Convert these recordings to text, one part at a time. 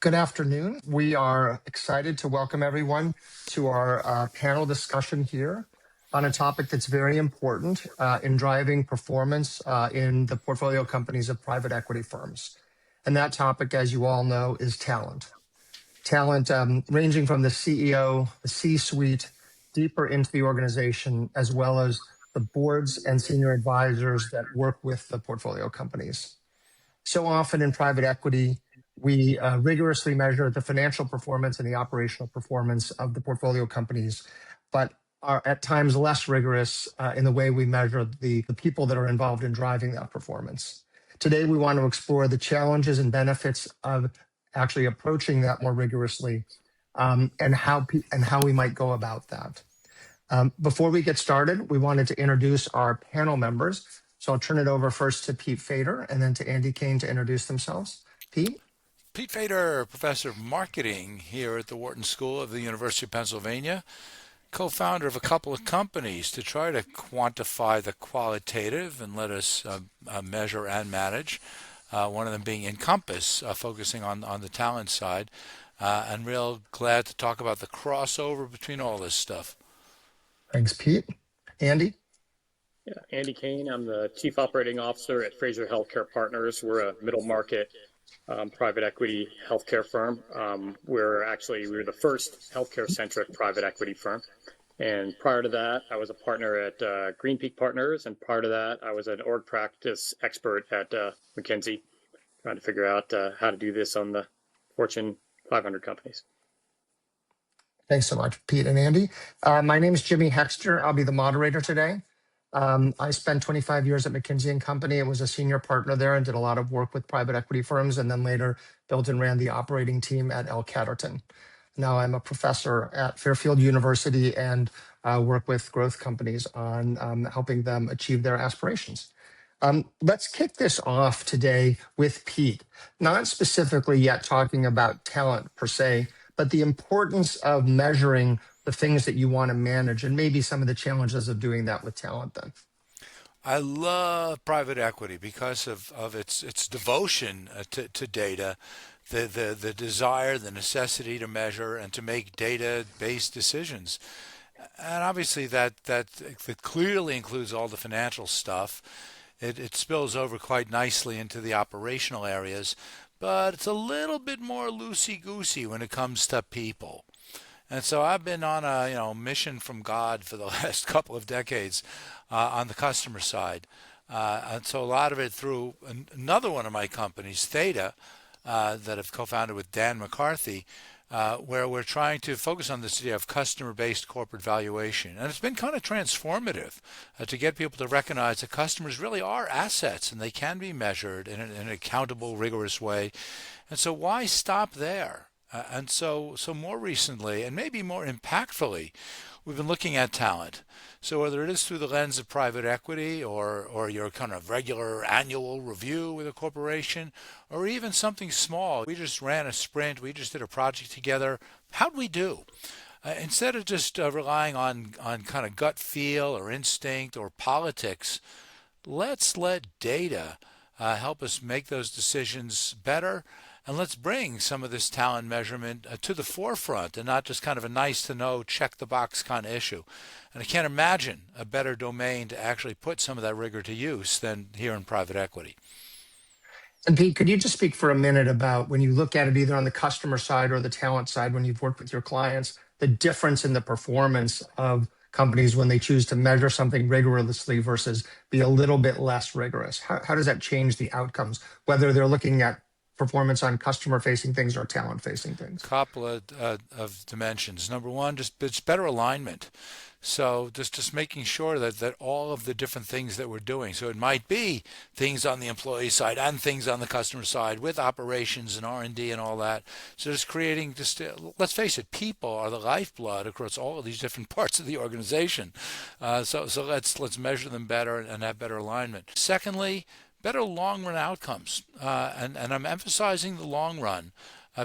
Good afternoon. We are excited to welcome everyone to our panel discussion here on a topic that's very important in driving performance in the portfolio companies of private equity firms. And that topic, as you all know, is talent. Talent ranging from the CEO, the C-suite, deeper into the organization, as well as the boards and senior advisors that work with the portfolio companies. So often in private equity, we rigorously measure the financial performance and the operational performance of the portfolio companies, but are at times less rigorous in the way we measure the people that are involved in driving that performance. Today, we want to explore the challenges and benefits of actually approaching that more rigorously and how we might go about that. Before we get started, we wanted to introduce our panel members. So I'll turn it over first to Pete Fader and then to Andy Caine to introduce themselves. Pete? Pete Fader, Professor of Marketing here at the Wharton School of the University of Pennsylvania, co-founder of a couple of companies to try to quantify the qualitative and let us measure and manage, one of them being Encompass, focusing on the talent side, and real glad to talk about the crossover between all this stuff. Thanks, Pete. Andy? Yeah, Andy Caine. I'm the Chief Operating Officer at Fraser Healthcare Partners. We're a middle market private equity healthcare firm. We're the first healthcare-centric private equity firm. And prior to that, I was a partner at Green Peak Partners, and prior to that, I was an org practice expert at McKinsey, trying to figure out how to do this on the Fortune 500 companies. Thanks so much, Pete and Andy. My name is Jimmy Hexter. I'll be the moderator today. I spent 25 years at McKinsey & Company. I was a senior partner there and did a lot of work with private equity firms, and then later built and ran the operating team at L. Catterton. Now I'm a professor at Fairfield University and work with growth companies on helping them achieve their aspirations. Let's kick this off today with Pete, not specifically yet talking about talent per se, but the importance of measuring the things that you want to manage and maybe some of the challenges of doing that with talent then. I love private equity because of its devotion to data, the desire, the necessity to measure and to make data-based decisions. And obviously that clearly includes all the financial stuff. It spills over quite nicely into the operational areas, but it's a little bit more loosey-goosey when it comes to people. And so I've been on a mission from God for the last couple of decades on the customer side. And so a lot of it through another one of my companies, Theta, that I've co-founded with Dan McCarthy, where we're trying to focus on this idea of customer-based corporate valuation. And it's been kind of transformative to get people to recognize that customers really are assets and they can be measured in an accountable, rigorous way. And so why stop there? And so more recently, and maybe more impactfully, we've been looking at talent. So whether it is through the lens of private equity or your kind of regular annual review with a corporation, or even something small. We just ran a sprint. We just did a project together. How'd we do? Instead of just relying on kind of gut feel or instinct or politics, let's let data help us make those decisions better. And let's bring some of this talent measurement to the forefront and not just kind of a nice to know, check the box kind of issue. And I can't imagine a better domain to actually put some of that rigor to use than here in private equity. And Pete, could you just speak for a minute about when you look at it either on the customer side or the talent side, when you've worked with your clients, the difference in the performance of companies when they choose to measure something rigorously versus be a little bit less rigorous? How does that change the outcomes, whether they're looking at performance on customer-facing things or talent-facing things? Couple of dimensions. Number one, it's better alignment. So just making sure that all of the different things that we're doing. So it might be things on the employee side and things on the customer side with operations and R&D and all that. So just creating, let's face it, people are the lifeblood across all of these different parts of the organization. So let's measure them better and have better alignment. Secondly, better long-run outcomes. And I'm emphasizing the long run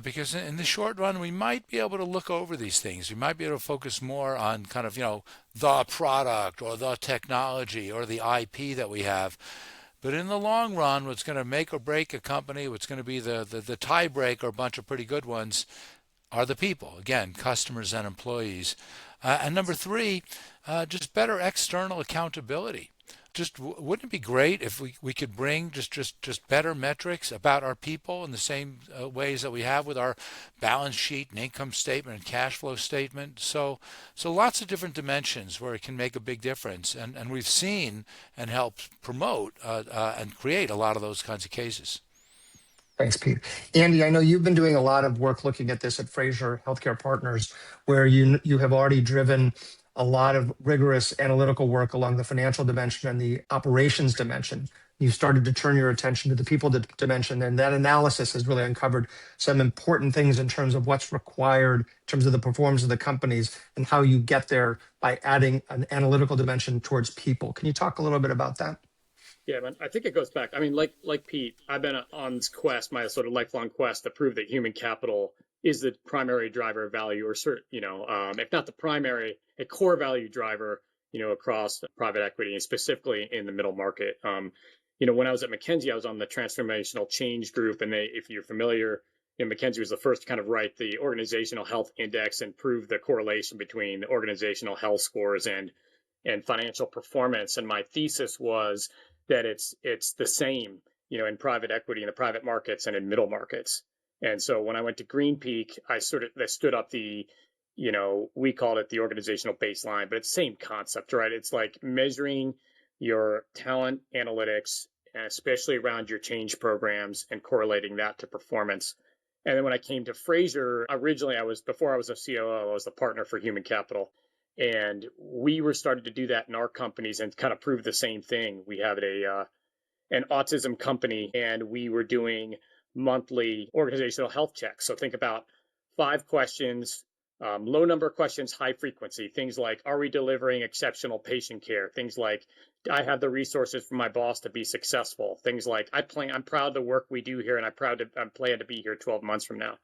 because in the short run, we might be able to look over these things. We might be able to focus more on kind of, the product or the technology or the IP that we have. But in the long run, what's going to make or break a company, what's going to be the tiebreaker, a bunch of pretty good ones, are the people. Again, customers and employees. And number three, just better external accountability. Just wouldn't it be great if we could bring just better metrics about our people in the same ways that we have with our balance sheet and income statement and cash flow statement? So lots of different dimensions where it can make a big difference, and we've seen and helped promote and create a lot of those kinds of cases. Thanks, Pete. Andy, I know you've been doing a lot of work looking at this at Fraser Healthcare Partners, where you have already driven a lot of rigorous analytical work along the financial dimension and the operations dimension. You started to turn your attention to the people dimension, and that analysis has really uncovered some important things in terms of what's required in terms of the performance of the companies and how you get there by adding an analytical dimension towards people. Can you talk a little bit about that? Yeah, man, I think it goes back. I mean, like Pete, I've been on this quest, my sort of lifelong quest to prove that human capital is the primary driver of value, or if not the primary, a core value driver, across private equity and specifically in the middle market. When I was at McKinsey, I was on the transformational change group, and if you're familiar, McKinsey was the first to kind of write the organizational health index and prove the correlation between the organizational health scores and financial performance. And my thesis was that it's the same, in private equity, in the private markets, and in middle markets. And so when I went to Green Peak, I stood up the, we called it the organizational baseline, but it's the same concept, right? It's like measuring your talent analytics, and especially around your change programs, and correlating that to performance. And then when I came to Fraser, originally before I was a COO, I was the partner for human capital. And we were starting to do that in our companies and kind of prove the same thing. We have an autism company, and we were doing monthly organizational health checks. So think about 5 questions, low number of questions, high frequency. Things like, are we delivering exceptional patient care? Things like, I have the resources for my boss to be successful. Things like, I'm proud of the work we do here, and I'm planning to be here 12 months from now.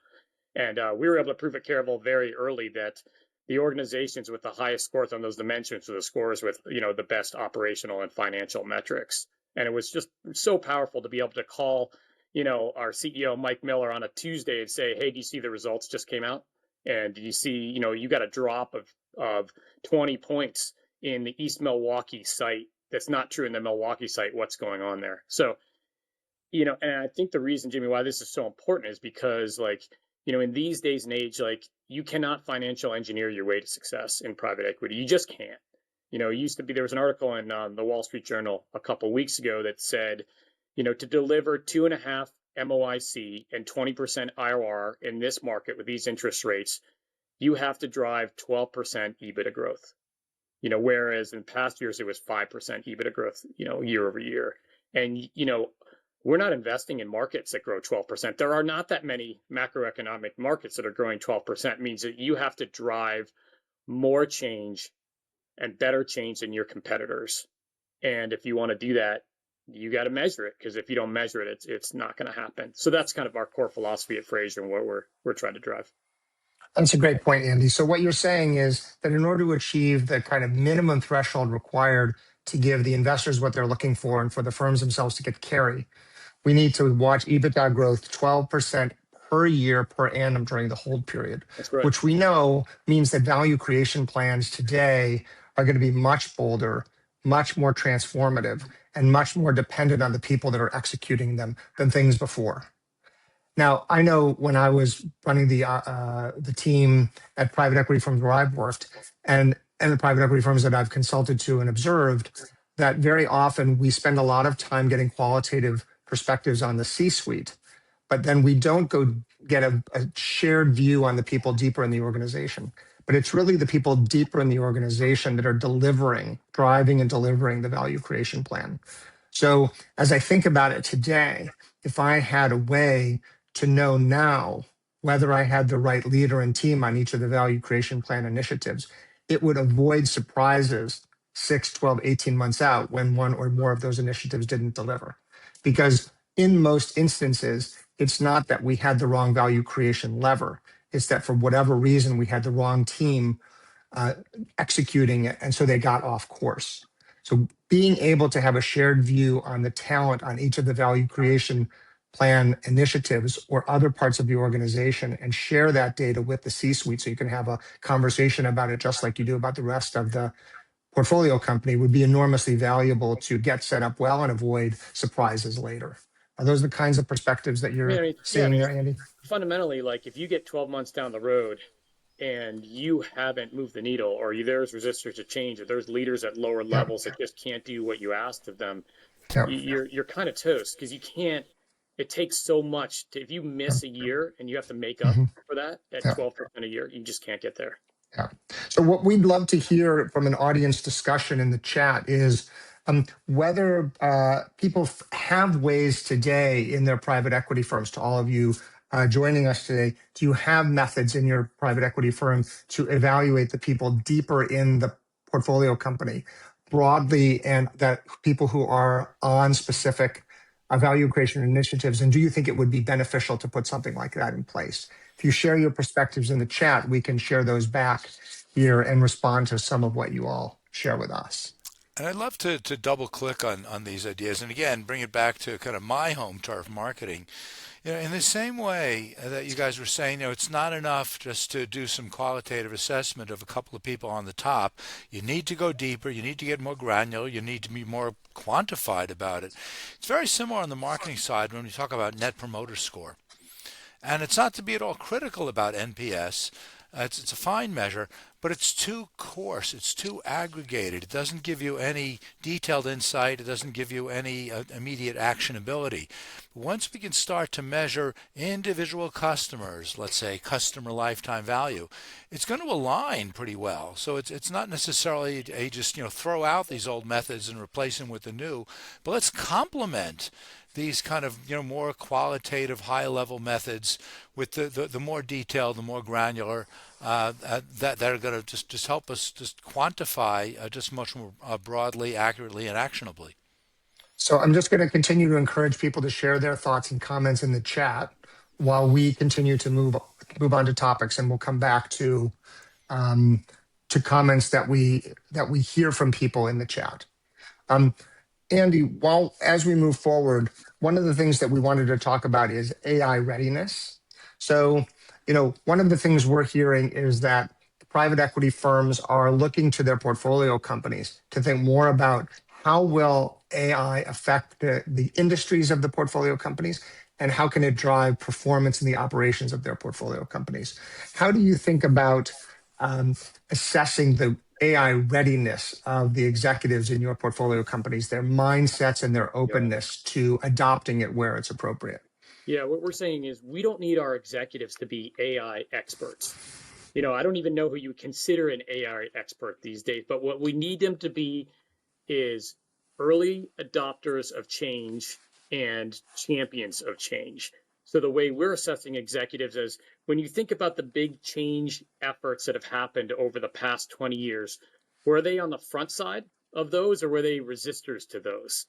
And we were able to prove at Carnival very early that the organizations with the highest scores on those dimensions are the scores with, the best operational and financial metrics. And it was just so powerful to be able to call, our CEO, Mike Miller, on a Tuesday and say, hey, do you see the results just came out? And do you see, you got a drop of 20 points in the East Milwaukee site. That's not true in the Milwaukee site. What's going on there? So, and I think the reason, Jimmy, why this is so important is because, in these days and age, you cannot financial engineer your way to success in private equity. You just can't. It used to be, there was an article in the Wall Street Journal a couple of weeks ago that said, to deliver 2.5 MOIC and 20% IRR in this market with these interest rates, you have to drive 12% EBITDA growth. Whereas in past years, it was 5% EBITDA growth, year over year. And, we're not investing in markets that grow 12%. There are not that many macroeconomic markets that are growing 12%. It means that you have to drive more change and better change than your competitors. And if you want to do that, you got to measure it, because if you don't measure it, it's not going to happen. So that's kind of our core philosophy at Fraser and what we're trying to drive. That's a great point, Andy. So what you're saying is that in order to achieve the kind of minimum threshold required to give the investors what they're looking for and for the firms themselves to get carry, we need to watch EBITDA growth 12% per year per annum during the hold period, That's right. which we know means that value creation plans today are going to be much bolder, much more transformative, and much more dependent on the people that are executing them than things before. Now, I know when I was running the team at private equity firms where I've worked, and the private equity firms that I've consulted to and observed, that very often we spend a lot of time getting qualitative perspectives on the C-suite, but then we don't go get a shared view on the people deeper in the organization. But it's really the people deeper in the organization that are driving and delivering the value creation plan. So as I think about it today, if I had a way to know now whether I had the right leader and team on each of the value creation plan initiatives, it would avoid surprises 6, 12, 18 months out when one or more of those initiatives didn't deliver. Because in most instances, it's not that we had the wrong value creation lever. It's that for whatever reason, we had the wrong team executing it, and so they got off course. So being able to have a shared view on the talent on each of the value creation plan initiatives or other parts of the organization and share that data with the C-suite so you can have a conversation about it just like you do about the rest of the portfolio company would be enormously valuable to get set up well and avoid surprises later. Are those the kinds of perspectives that you're seeing there, Andy? Fundamentally, like if you get 12 months down the road and you haven't moved the needle, or there's resistors to change, or there's leaders at lower levels that just can't do what you asked of them, you're kind of toast because you can't. It takes so much to, if you miss a year and you have to make up for that at 12% a year, you just can't get there. Yeah. So what we'd love to hear from an audience discussion in the chat is whether people have ways today in their private equity firms, to all of you joining us today, do you have methods in your private equity firm to evaluate the people deeper in the portfolio company broadly and that people who are on specific value creation initiatives? And do you think it would be beneficial to put something like that in place? If you share your perspectives in the chat, we can share those back here and respond to some of what you all share with us. And I'd love to double click on these ideas and again bring it back to kind of my home turf marketing. In the same way that you guys were saying, it's not enough just to do some qualitative assessment of a couple of people on the top. You need to go deeper. You need to get more granular. You need to be more quantified about it. It's very similar on the marketing side when we talk about net promoter score. And it's not to be at all critical about NPS. It's a fine measure, but it's too coarse. It's too aggregated. It doesn't give you any detailed insight. It doesn't give you any immediate actionability. Once we can start to measure individual customers, let's say customer lifetime value, it's going to align pretty well. So it's not necessarily a just throw out these old methods and replace them with the new, but let's complement these kind of more qualitative, high-level methods with the more detailed, the more granular that are going to just help us just quantify just much more broadly, accurately, and actionably. So I'm just going to continue to encourage people to share their thoughts and comments in the chat while we continue to move on to topics, and we'll come back to comments that we hear from people in the chat. Andy, as we move forward, one of the things that we wanted to talk about is AI readiness. So, one of the things we're hearing is that private equity firms are looking to their portfolio companies to think more about how will AI affect the industries of the portfolio companies and how can it drive performance in the operations of their portfolio companies. How do you think about assessing the AI readiness of the executives in your portfolio companies, their mindsets and their openness to adopting it where it's appropriate? Yeah, what we're saying is we don't need our executives to be AI experts. I don't even know who you would consider an AI expert these days, but what we need them to be is early adopters of change and champions of change. So the way we're assessing executives is when you think about the big change efforts that have happened over the past 20 years, were they on the front side of those or were they resistors to those,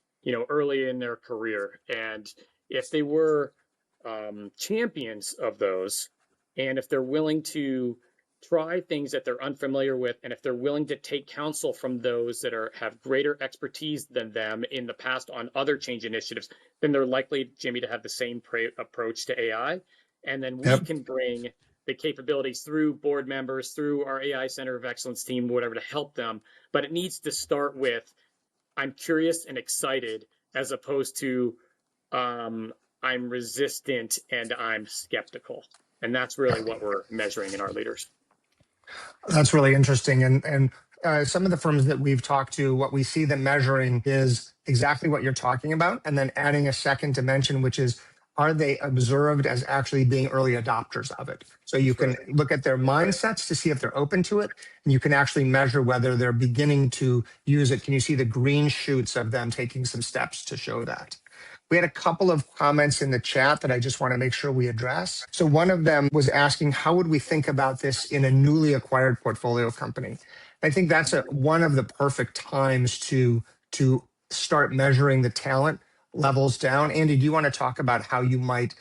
early in their career? And if they were champions of those, and if they're willing to try things that they're unfamiliar with, and if they're willing to take counsel from those that have greater expertise than them in the past on other change initiatives, then they're likely, Jimmy, to have the same approach to AI. And then we can bring the capabilities through board members, through our AI Center of Excellence team, whatever, to help them. But it needs to start with, I'm curious and excited, as opposed to I'm resistant and I'm skeptical. And that's really what we're measuring in our leaders. That's really interesting. And some of the firms that we've talked to, what we see them measuring is exactly what you're talking about, and then adding a second dimension, which is, are they observed as actually being early adopters of it? So you can look at their mindsets to see if they're open to it, and you can actually measure whether they're beginning to use it. Can you see the green shoots of them taking some steps to show that? We had a couple of comments in the chat that I just want to make sure we address. So one of them was asking, how would we think about this in a newly acquired portfolio company? I think that's one of the perfect times to start measuring the talent levels down. Andy, do you want to talk about how you might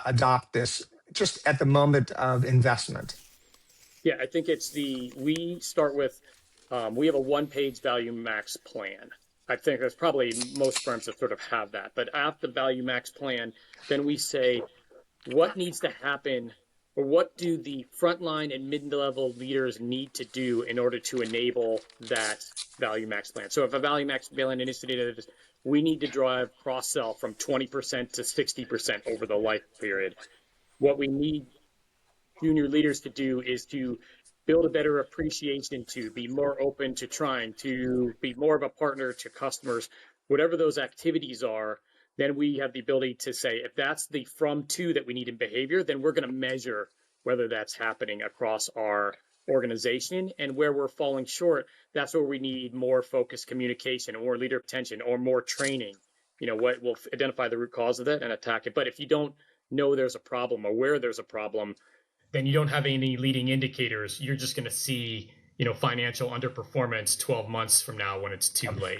adopt this just at the moment of investment? Yeah, I think we start with we have a one-page value max plan. I think there's probably most firms that sort of have that. But after the value max plan, then we say what needs to happen, or what do the frontline and mid-level leaders need to do in order to enable that value max plan. So if a value max plan initiated, we need to drive cross-sell from 20% to 60% over the life period. What we need junior leaders to do is to build a better appreciation, to be more open to trying, to be more of a partner to customers, whatever those activities are. Then we have the ability to say, if that's the from to that we need in behavior, then we're going to measure whether that's happening across our organization. And where we're falling short, that's where we need more focused communication or more leader attention or more training. What will identify the root cause of that and attack it. But if you don't know there's a problem or where there's a problem, then you don't have any leading indicators. You're just going to see, financial underperformance 12 months from now when it's too late.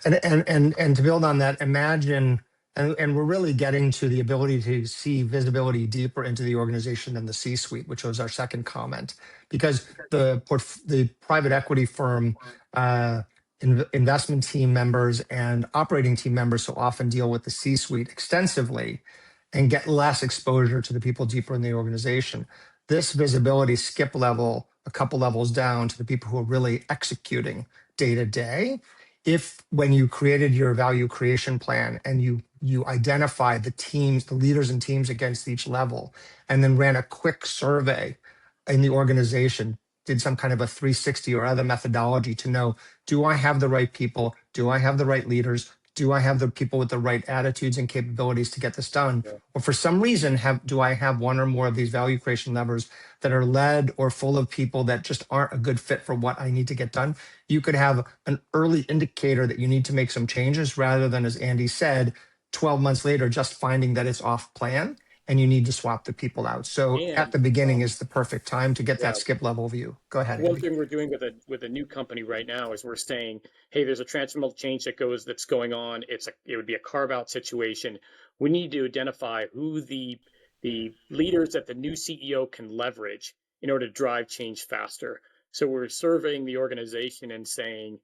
And to build on that, imagine, and we're really getting to the ability to see visibility deeper into the organization than the C-suite, which was our second comment, because the private equity firm investment team members and operating team members so often deal with the C-suite extensively and get less exposure to the people deeper in the organization. This visibility skip level, a couple levels down to the people who are really executing day to day. If when you created your value creation plan and you identified the teams, the leaders and teams against each level, and then ran a quick survey in the organization, did some kind of a 360 or other methodology to know, do I have the right people? Do I have the right leaders? Do I have the people with the right attitudes and capabilities to get this done? Yeah. Or for some reason, do I have one or more of these value creation levers that are led or full of people that just aren't a good fit for what I need to get done? You could have an early indicator that you need to make some changes rather than, as Andy said, 12 months later, just finding that it's off plan and you need to swap the people out. So at the beginning is the perfect time to get that skip level view. Go ahead, One Andy. thing we're doing with a new company right now is we're saying, hey, there's a transformational change that's going on. It would be a carve-out situation. We need to identify who the leaders that the new CEO can leverage in order to drive change faster. So we're surveying the organization and saying,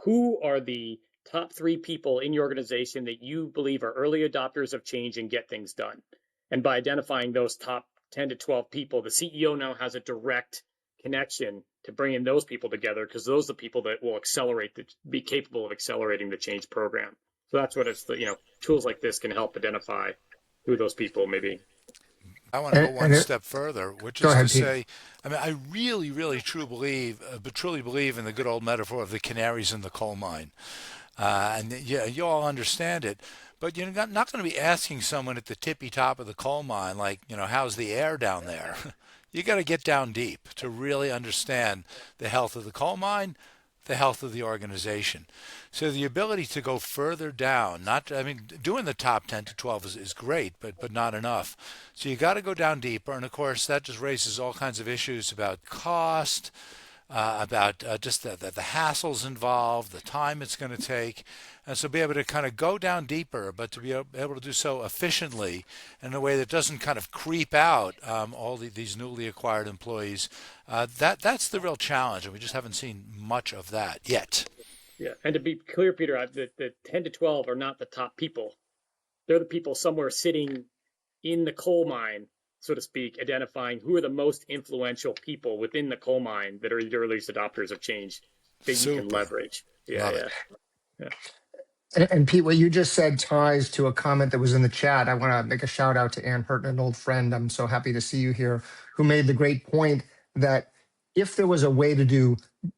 who are the top 3 people in your organization that you believe are early adopters of change and get things done? And by identifying those top 10 to 12 people, the CEO now has a direct connection to bringing those people together, because those are the people that will be capable of accelerating the change program. So that's what tools like this can help identify who those people may be. I want to go one step further, which is to say, I really, really truly believe in the good old metaphor of the canaries in the coal mine. And yeah, you all understand it, but you're not going to be asking someone at the tippy top of the coal mine, like, how's the air down there? You got to get down deep to really understand the health of the coal mine, the health of the organization. So the ability to go further down, doing the top 10 to 12 is great, but not enough. So you got to go down deeper. And of course, that just raises all kinds of issues about cost, about just the hassles involved, the time it's going to take. And so be able to kind of go down deeper, but to be able to do so efficiently in a way that doesn't kind of creep out all these newly acquired employees. That's the real challenge, and we just haven't seen much of that yet. Yeah, and to be clear, Peter, the 10 to 12 are not the top people. They're the people somewhere sitting in the coal mine, so to speak, identifying who are the most influential people within the coal mine that are the earliest adopters of change that you can leverage. Yeah. And Pete, what you just said ties to a comment that was in the chat. I want to make a shout out to Ann Hurton, an old friend. I'm so happy to see you here, who made the great point that if there was a way to do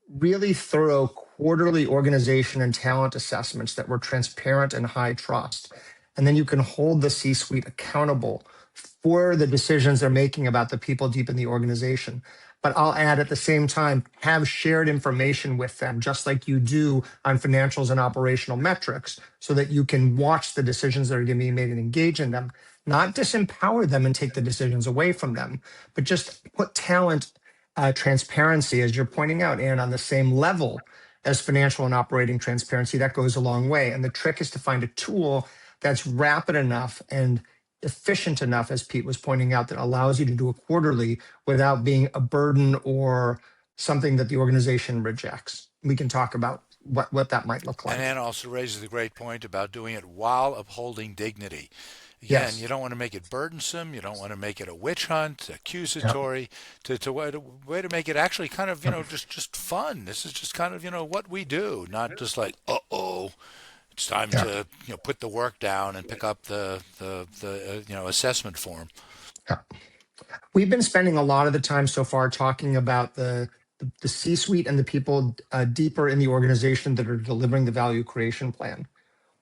really thorough quarterly organization and talent assessments that were transparent and high trust, and then you can hold the C-suite accountable for the decisions they're making about the people deep in the organization. But I'll add at the same time, have shared information with them, just like you do on financials and operational metrics, so that you can watch the decisions that are going to be made and engage in them, not disempower them and take the decisions away from them, but just put talent transparency, as you're pointing out, and on the same level as financial and operating transparency. That goes a long way. And the trick is to find a tool that's rapid enough and efficient enough, as Pete was pointing out, that allows you to do it quarterly without being a burden or something that the organization rejects. We can talk about what that might look And like. Ann also raises a great point about doing it while upholding dignity. Again, you Yes. don't want to make it burdensome. You don't want to make it a witch hunt, Yep. accusatory. To way to make it actually kind of Yep. just fun. This is just kind of what we do, not just like it's time Yeah. to put the work down and pick up the assessment form. Yeah. We've been spending a lot of the time so far talking about the C-suite and the people deeper in the organization that are delivering the value creation plan.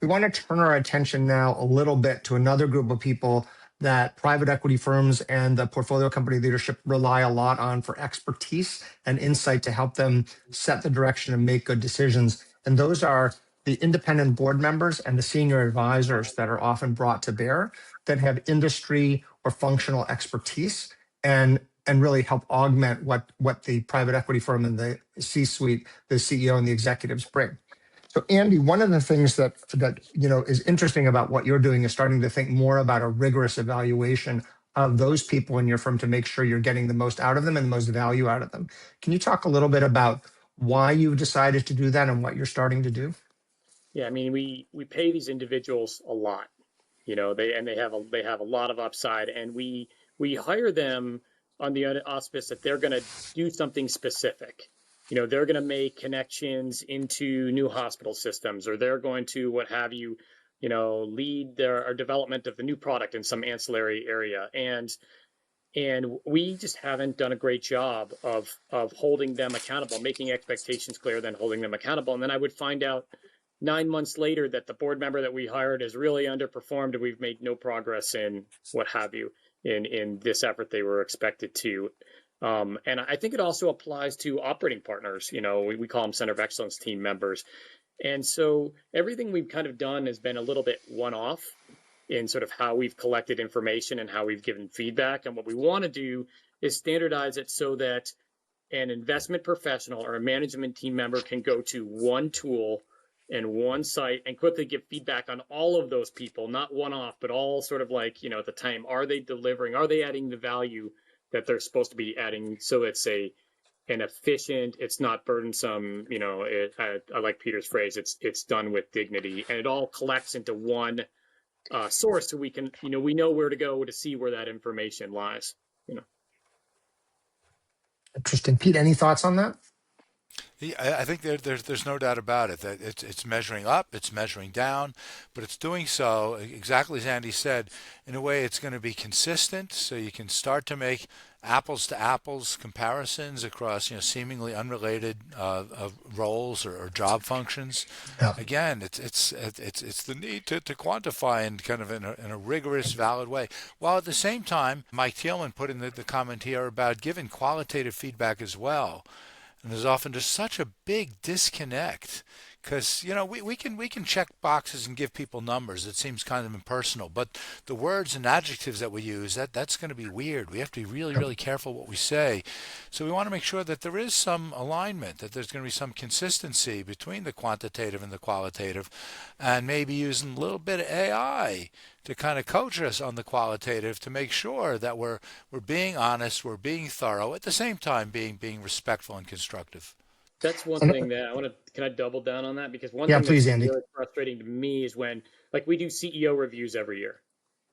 We want to turn our attention now a little bit to another group of people that private equity firms and the portfolio company leadership rely a lot on for expertise and insight to help them set the direction and make good decisions. And those are the independent board members and the senior advisors that are often brought to bear that have industry or functional expertise and really help augment what the private equity firm and the C-suite, the CEO and the executives bring. So Andy, one of the things that is interesting about what you're doing is starting to think more about a rigorous evaluation of those people in your firm to make sure you're getting the most out of them and the most value out of them. Can you talk a little bit about why you've decided to do that and what you're starting to do? Yeah, I mean, we pay these individuals a lot, they have a lot of upside, and we hire them on the auspice that they're going to do something specific. They're going to make connections into new hospital systems, or they're going to what have you, lead their development of the new product in some ancillary area, and we just haven't done a great job of holding them accountable, making expectations clear, then holding them accountable. And then I would find out 9 months later that the board member that we hired has really underperformed, and we've made no progress in what have you in this effort they were expected to. And I think it also applies to operating partners. We call them center of excellence team members. And so everything we've kind of done has been a little bit one-off in sort of how we've collected information and how we've given feedback. And what we want to do is standardize it so that an investment professional or a management team member can go to one tool and one site and quickly give feedback on all of those people, not one off, but all sort of like, at the time, are they delivering? Are they adding the value that they're supposed to be adding? So it's an efficient, it's not burdensome, I like Peter's phrase, it's done with dignity, and it all collects into one source, so we can, we know where to go to see where that information lies. Interesting. Pete, any thoughts on that? I think there's no doubt about it that it's measuring up, it's measuring down, but it's doing so exactly as Andy said. In a way, it's going to be consistent, so you can start to make apples to apples comparisons across seemingly unrelated roles or job functions. Yeah. Again, it's the need to quantify and kind of in a rigorous, valid way, while at the same time, Mike Thielman put in the comment here about giving qualitative feedback as well. And there's often just such a big disconnect because we can check boxes and give people numbers. It seems kind of impersonal, but the words and adjectives that we use that's going to be weird. We have to be really careful what we say. So we want to make sure that there is some alignment, that there's going to be some consistency between the quantitative and the qualitative, and maybe using a little bit of AI to kind of coach us on the qualitative to make sure that we're being honest, we're being thorough, at the same time being respectful and constructive. That's one thing that can I double down on that? Because one Yeah, thing that's please, Andy. really frustrating to me is when, like, we do CEO reviews every year,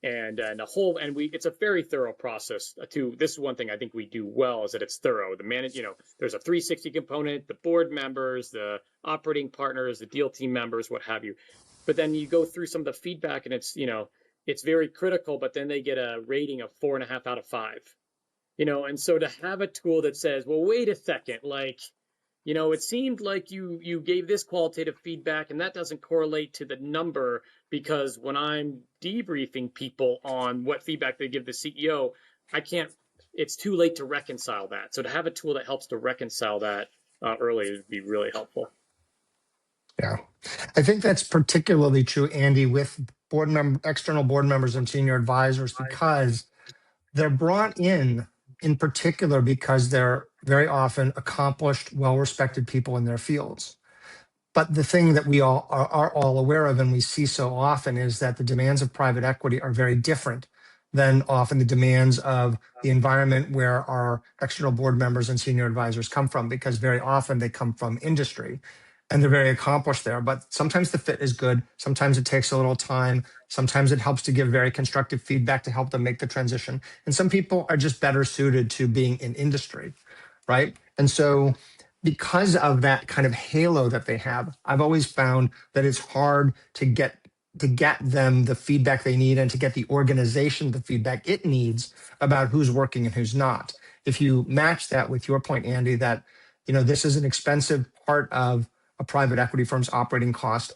and it's a very thorough process too. This is one thing I think we do well, is that it's thorough. There's a 360 component, the board members, the operating partners, the deal team members, what have you. But then you go through some of the feedback, and it's very critical, but then they get a rating of 4.5 out of 5. And so to have a tool that says, well, wait a second, like, it seemed like you gave this qualitative feedback, and that doesn't correlate to the number, because when I'm debriefing people on what feedback they give the CEO, it's too late to reconcile that. So to have a tool that helps to reconcile that early would be really helpful. Yeah, I think that's particularly true, Andy, with external board members and senior advisors, because they're brought in particular, because they're very often accomplished, well-respected people in their fields. But the thing that we all are all aware of and we see so often is that the demands of private equity are very different than often the demands of the environment where our external board members and senior advisors come from, because very often they come from industry and they're very accomplished there. But sometimes the fit is good. Sometimes it takes a little time. Sometimes it helps to give very constructive feedback to help them make the transition. And some people are just better suited to being in industry, right? And so because of that kind of halo that they have, I've always found that it's hard to get them the feedback they need and to get the organization the feedback it needs about who's working and who's not. If you match that with your point, Andy, that this is an expensive part of a private equity firm's operating cost,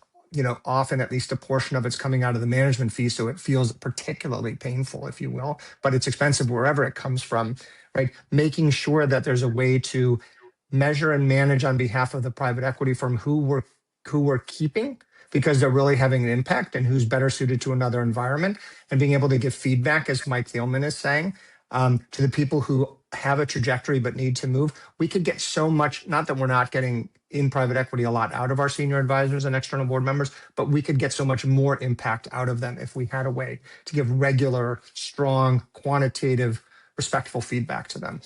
often at least a portion of it's coming out of the management fee, so it feels particularly painful, if you will, but it's expensive wherever it comes from, right? Making sure that there's a way to measure and manage on behalf of the private equity firm who we're keeping because they're really having an impact and who's better suited to another environment, and being able to give feedback, as Mike Thielman is saying, to the people who have a trajectory but need to move. We could get so much, not that we're not getting in private equity a lot out of our senior advisors and external board members, but we could get so much more impact out of them if we had a way to give regular, strong, quantitative, respectful feedback to them.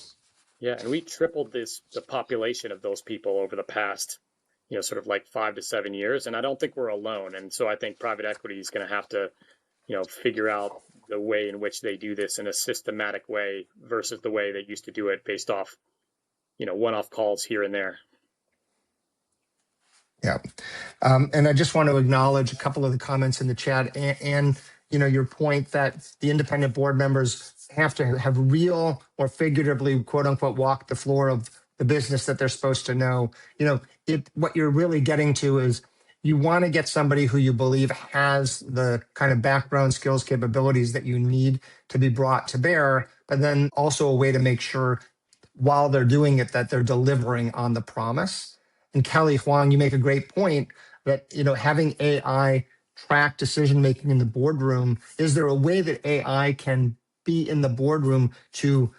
Yeah, and we tripled the population of those people over the past, sort of like 5 to 7 years, and I don't think we're alone. And so I think private equity is going to have to, figure out the way in which they do this in a systematic way versus the way they used to do it based off, one-off calls here and there. Yeah. And I just want to acknowledge a couple of the comments in the chat and your point that the independent board members have to have real or figuratively, quote unquote, walk the floor of the business that they're supposed to know. What you're really getting to is you want to get somebody who you believe has the kind of background skills, capabilities that you need to be brought to bear, but then also a way to make sure while they're doing it that they're delivering on the promise. And Kelly Huang, you make a great point that having AI track decision making in the boardroom. Is there a way that AI can be in the boardroom to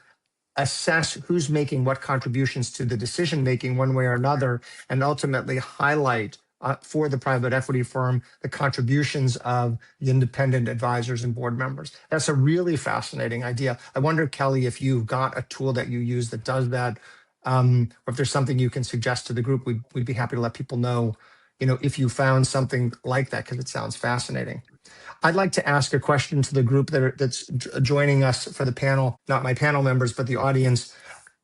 assess who's making what contributions to the decision making one way or another, and ultimately highlight for the private equity firm the contributions of the independent advisors and board members? That's a really fascinating idea. I wonder, Kelly, if you've got a tool that you use that does that, or if there's something you can suggest to the group. We'd be happy to let people know, if you found something like that, because it sounds fascinating. I'd like to ask a question to the group that's joining us for the panel, not my panel members, but the audience.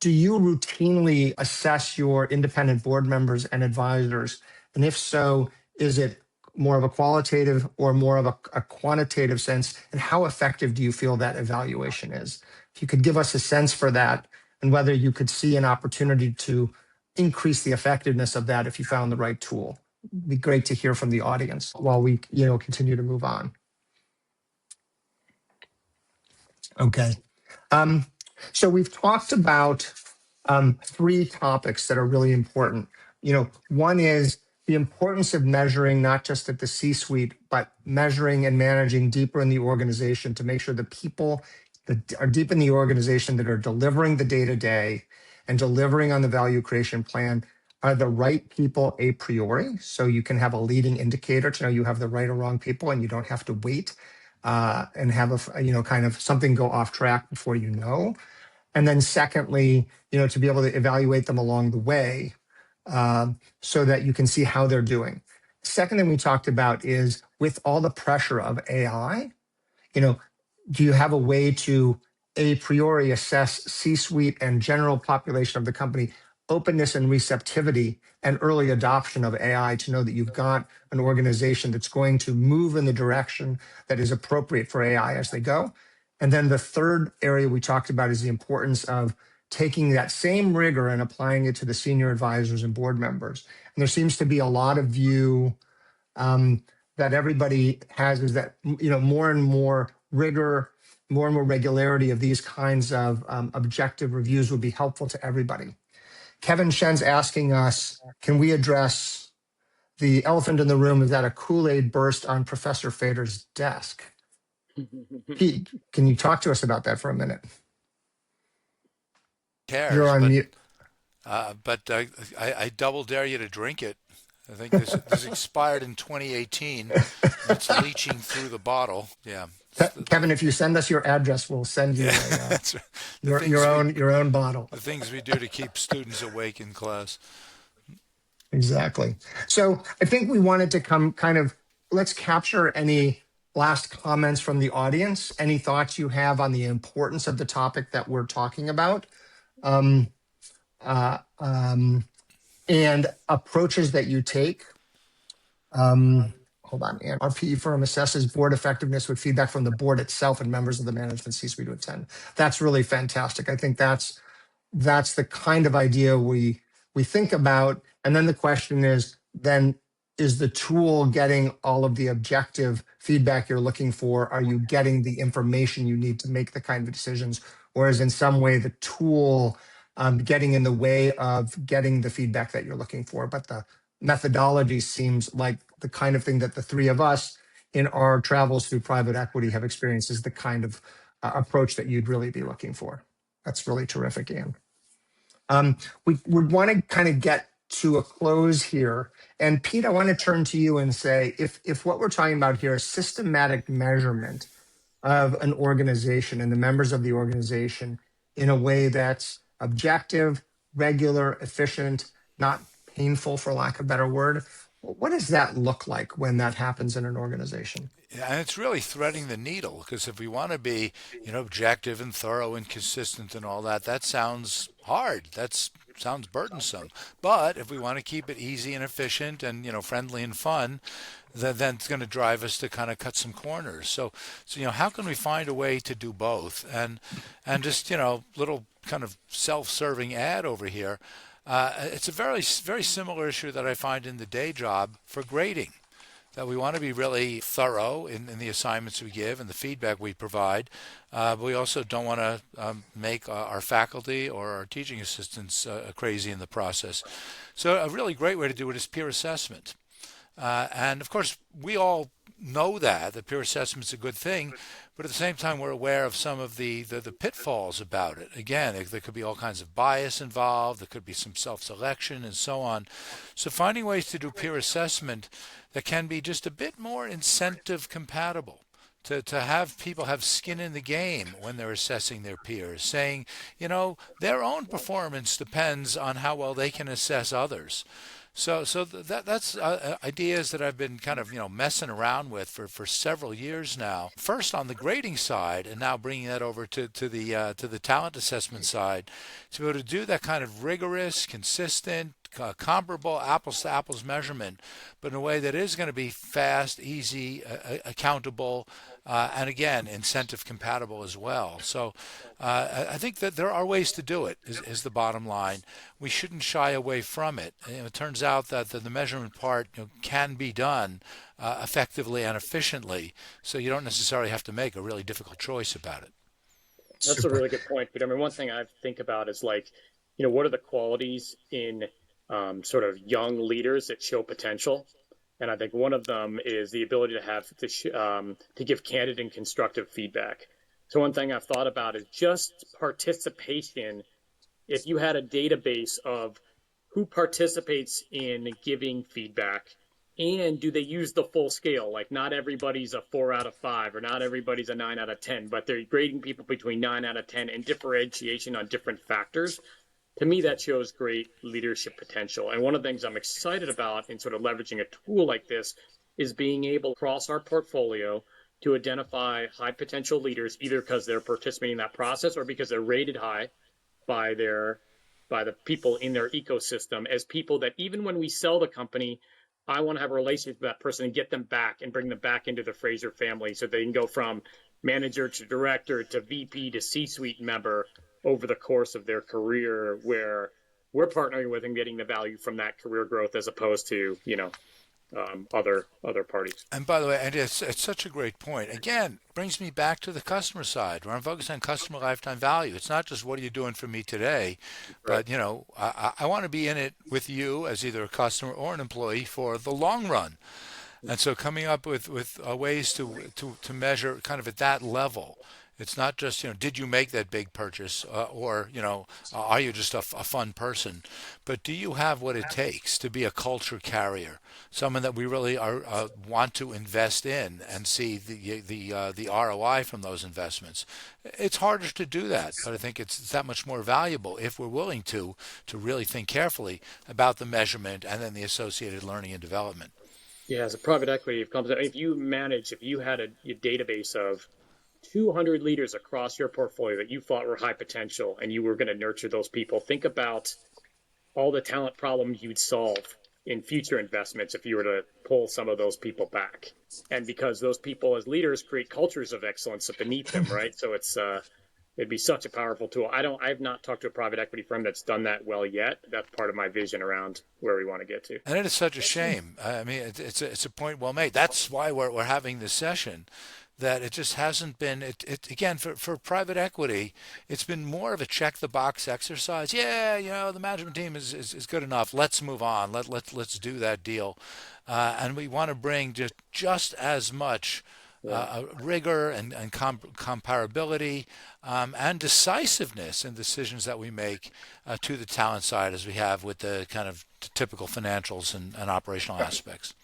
Do you routinely assess your independent board members and advisors? And if so, is it more of a qualitative or more of a quantitative sense? And how effective do you feel that evaluation is? If you could give us a sense for that, and whether you could see an opportunity to increase the effectiveness of that if you found the right tool. It'd be great to hear from the audience while we continue to move on. Okay. So we've talked about 3 topics that are really important. One is the importance of measuring not just at the C-suite, but measuring and managing deeper in the organization to make sure the people that are deep in the organization that are delivering the day-to-day and delivering on the value creation plan are the right people a priori. So you can have a leading indicator to know you have the right or wrong people, and you don't have to wait and have a kind of something go off track before you know. And then secondly, to be able to evaluate them along the way so that you can see how they're doing. Second thing we talked about is, with all the pressure of AI, do you have a way to a priori assess C-suite and general population of the company openness and receptivity and early adoption of AI to know that you've got an organization that's going to move in the direction that is appropriate for AI as they go? And then the third area we talked about is the importance of taking that same rigor and applying it to the senior advisors and board members. And there seems to be a lot of view that everybody has, is that more and more rigor, more and more regularity of these kinds of objective reviews would be helpful to everybody. Kevin Shen's asking us, can we address the elephant in the room? Is that a Kool-Aid burst on Professor Fader's desk? Pete, can you talk to us about that for a minute? You're on mute. But I double dare you to drink it. I think this expired in 2018. It's leaching through the bottle. Yeah. Kevin, if you send us your address, we'll send you Yeah, a that's right. The your things we own bottle. the things we do to keep students awake in class. Exactly. So I think we wanted to come let's capture any last comments from the audience, any thoughts you have on the importance of the topic that we're talking about, um, uh, um, and approaches that you take. Hold on. And our PE firm assesses board effectiveness with feedback from the board itself and members of the management C-suite to attend. That's really fantastic. I think that's the kind of idea we think about. And then the question is, then is the tool getting all of the objective feedback you're looking for? Are you getting the information you need to make the kind of decisions? Or is in some way the tool getting in the way of getting the feedback that you're looking for? But the methodology seems like the kind of thing that the three of us in our travels through private equity have experienced is the kind of approach that you'd really be looking for. That's really terrific, Anne. We would want to kind of get to a close here. And Pete, I want to turn to you and say, if what we're talking about here is systematic measurement of an organization and the members of the organization in a way that's objective, regular, efficient, not painful, for lack of a better word, what does that look like when that happens in an organization? And it's really threading the needle, because if we want to be, objective and thorough and consistent and all that, that sounds hard. That sounds burdensome. But if we want to keep it easy and efficient and friendly and fun, then it's going to drive us to kind of cut some corners. So how can we find a way to do both? And just little kind of self-serving ad over here. It's a very very similar issue that I find in the day job for grading, that we want to be really thorough in the assignments we give and the feedback we provide. But we also don't want to make our faculty or our teaching assistants crazy in the process. So a really great way to do it is peer assessment. And of course, we all know that peer assessment is a good thing, but at the same time, we're aware of some of the pitfalls about it. Again, there could be all kinds of bias involved. There could be some self-selection and so on. So finding ways to do peer assessment that can be just a bit more incentive compatible, to have people have skin in the game when they're assessing their peers, saying, their own performance depends on how well they can assess others. So that's ideas that I've been kind of messing around with for several years now. First on the grading side, and now bringing that over to the talent assessment side, to be able to do that kind of rigorous, consistent, comparable apples to apples measurement, but in a way that is going to be fast, easy, accountable, and again, incentive compatible as well. So I think that there are ways to do it, is the bottom line. We shouldn't shy away from it. It turns out that the measurement part can be done effectively and efficiently, so you don't necessarily have to make a really difficult choice about it. That's a really good point. But I mean, one thing I think about is what are the qualities in sort of young leaders that show potential? And I think one of them is the ability to have to give candid and constructive feedback. So one thing I've thought about is just participation. If you had a database of who participates in giving feedback, and do they use the full scale? Like, not everybody's a 4 out of 5 or not everybody's a 9 out of 10, but they're grading people between 9 out of 10 and differentiation on different factors. To me, that shows great leadership potential. And one of the things I'm excited about in sort of leveraging a tool like this is being able across our portfolio to identify high potential leaders, either because they're participating in that process or because they're rated high by the people in their ecosystem, as people that even when we sell the company, I want to have a relationship with that person and get them back and bring them back into the Fraser family so they can go from manager to director to VP to C-suite member over the course of their career, where we're partnering with and getting the value from that career growth as opposed to, other parties. And by the way, and it's such a great point. Again, brings me back to the customer side, where I'm focused on customer lifetime value. It's not just what are you doing for me today, Right. but I want to be in it with you as either a customer or an employee for the long run. And so coming up with ways to measure kind of at that level It's not just, did you make that big purchase, or, are you just a fun person? But do you have what it takes to be a culture carrier, someone that we really want to invest in and see the ROI from those investments? It's harder to do that, but I think it's that much more valuable if we're willing to really think carefully about the measurement and then the associated learning and development. Yeah, as a private equity company, if you had a database of 200 leaders across your portfolio that you thought were high potential and you were going to nurture those people, think about all the talent problems you'd solve in future investments if you were to pull some of those people back. And because those people as leaders create cultures of excellence beneath them, right? So it'd be such a powerful tool. I've not talked to a private equity firm that's done that well yet. That's part of my vision around where we want to get to. And it is such a shame. I mean, it's a point well made. That's why we're having this session. That it just hasn't been. It again for private equity, it's been more of a check the box exercise. Yeah, the management team is good enough. Let's move on. Let's do that deal, and we want to bring just as much rigor and comparability and decisiveness in decisions that we make to the talent side as we have with the kind of typical financials and operational aspects.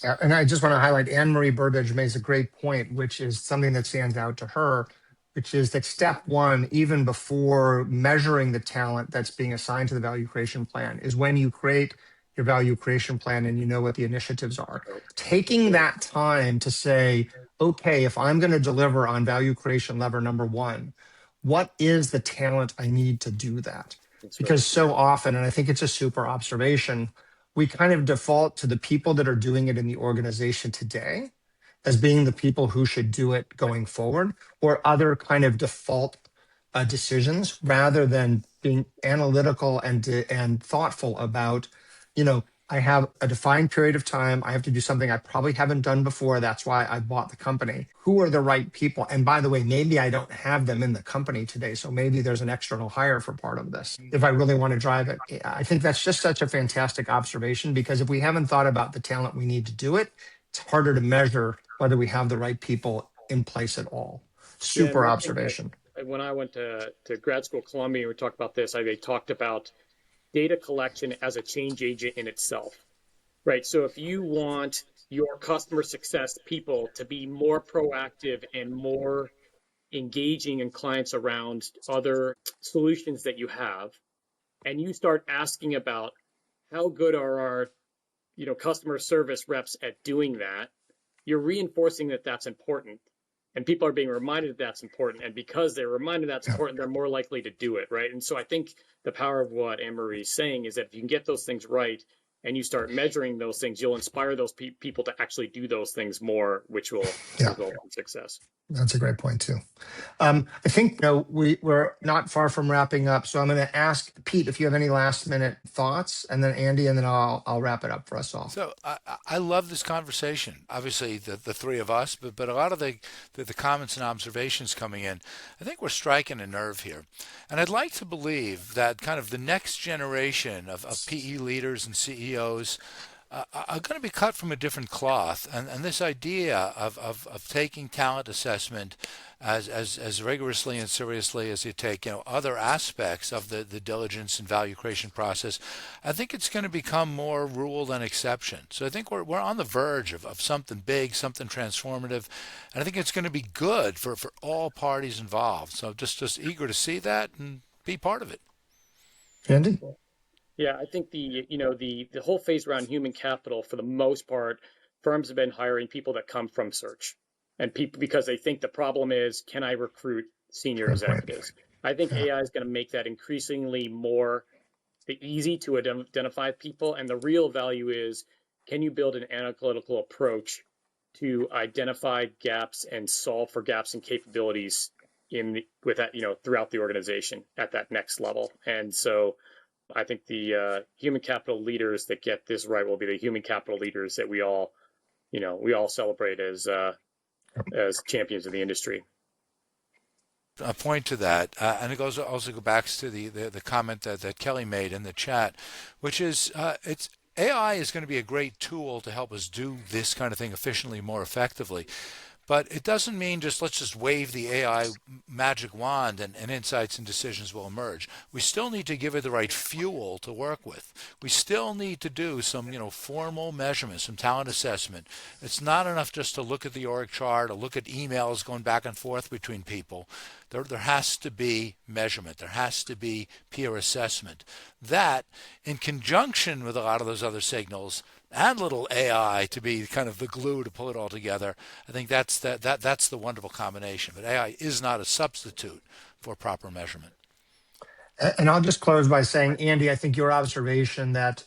Yeah, and I just want to highlight Anne-Marie Burbidge makes a great point, which is something that stands out to her, which is that step one, even before measuring the talent that's being assigned to the value creation plan, is when you create your value creation plan and you know what the initiatives are. Taking that time to say, okay, if I'm going to deliver on value creation lever number one, what is the talent I need to do that? Because so often, and I think it's a super observation, we kind of default to the people that are doing it in the organization today as being the people who should do it going forward, or other kind of default decisions, rather than being analytical and thoughtful about, I have a defined period of time. I have to do something I probably haven't done before. That's why I bought the company. Who are the right people? And by the way, maybe I don't have them in the company today. So maybe there's an external hire for part of this if I really want to drive it. I think that's just such a fantastic observation, because if we haven't thought about the talent we need to do it, it's harder to measure whether we have the right people in place at all. Super observation. When I went to grad school at Columbia, we talked about this. They talked about data collection as a change agent in itself, right? So if you want your customer success people to be more proactive and more engaging in clients around other solutions that you have, and you start asking about how good are our customer service reps at doing that, you're reinforcing that that's important. And people are being reminded that's important. And because they're reminded that's important, they're more likely to do it, right? And so I think the power of what Anne-Marie is saying is that if you can get those things right and you start measuring those things, you'll inspire those people to actually do those things more, which will result in success. That's a great point too. I think we're not far from wrapping up, so I'm going to ask Pete if you have any last minute thoughts, and then Andy, and then I'll wrap it up for us all. So I love this conversation. Obviously, the three of us, but a lot of the comments and observations coming in, I think we're striking a nerve here, and I'd like to believe that kind of the next generation of PE leaders and CEOs are going to be cut from a different cloth, and this idea of taking talent assessment as rigorously and seriously as you take other aspects of the diligence and value creation process, I think it's going to become more rule than exception. So I think we're on the verge of something big, something transformative, and I think it's going to be good for all parties involved. So just eager to see that and be part of it. Andy? Yeah, I think the whole phase around human capital, for the most part, firms have been hiring people that come from search, and people because they think the problem is, can I recruit senior executives? I think AI is going to make that increasingly more easy to identify people, and the real value is, can you build an analytical approach to identify gaps and solve for gaps and capabilities with that throughout the organization at that next level. And so I think the human capital leaders that get this right will be the human capital leaders that we all celebrate as champions of the industry. A point to that, and it also go back to the comment that Kelly made in the chat, which is AI is going to be a great tool to help us do this kind of thing efficiently, more effectively. But it doesn't mean just let's just wave the AI magic wand and insights and decisions will emerge. We still need to give it the right fuel to work with. We still need to do some, formal measurement, some talent assessment. It's not enough just to look at the org chart or look at emails going back and forth between people. There has to be measurement. There has to be peer assessment. That, in conjunction with a lot of those other signals, and little AI to be kind of the glue to pull it all together, I think that's the wonderful combination. But AI is not a substitute for proper measurement. And I'll just close by saying, Andy, I think your observation that,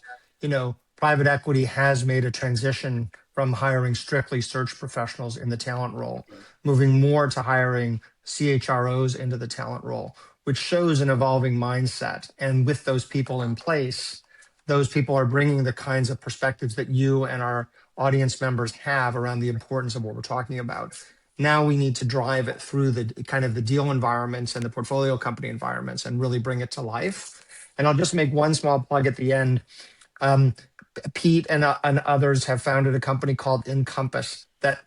private equity has made a transition from hiring strictly search professionals in the talent role, moving more to hiring CHROs into the talent role, which shows an evolving mindset. And with those people in place, those people are bringing the kinds of perspectives that you and our audience members have around the importance of what we're talking about. Now we need to drive it through the kind of the deal environments and the portfolio company environments and really bring it to life. And I'll just make one small plug at the end. Pete and others have founded a company called Encompass that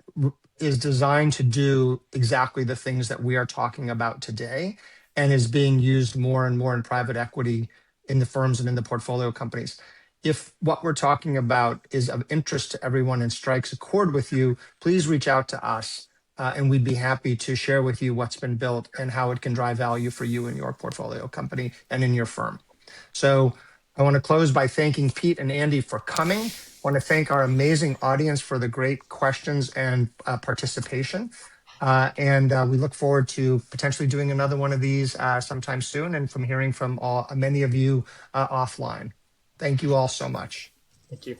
is designed to do exactly the things that we are talking about today and is being used more and more in private equity in the firms and in the portfolio companies. If what we're talking about is of interest to everyone and strikes a chord with you, please reach out to us and we'd be happy to share with you what's been built and how it can drive value for you and your portfolio company and in your firm. So I want to close by thanking Pete and Andy for coming. I want to thank our amazing audience for the great questions and participation. And we look forward to potentially doing another one of these sometime soon and from hearing from many of you offline. Thank you all so much. Thank you.